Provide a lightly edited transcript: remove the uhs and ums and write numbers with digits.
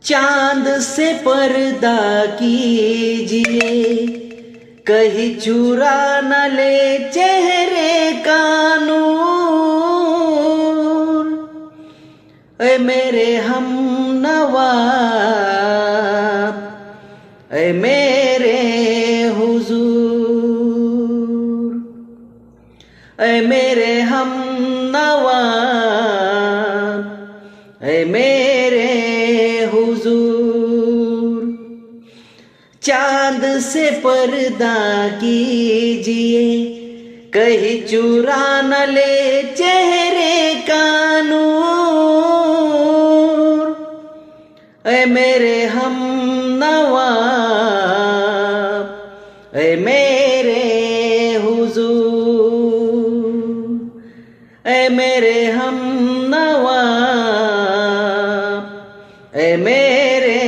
चांद से पर्दा कीजिए, कहीं चुरा न ले चेहरे का नूर। ऐ मेरे हमनवा, ऐ मेरे हुजूर, ऐ मेरे हमनवा, ऐ मेरे हुजूर। चांद से पर्दा कीजिए, कहीं चुरा न ले चेहरे का नूर। ऐ मेरे हमनवा, ऐ मेरे हुजूर, ऐ मेरे हमनवा, ऐ मेरे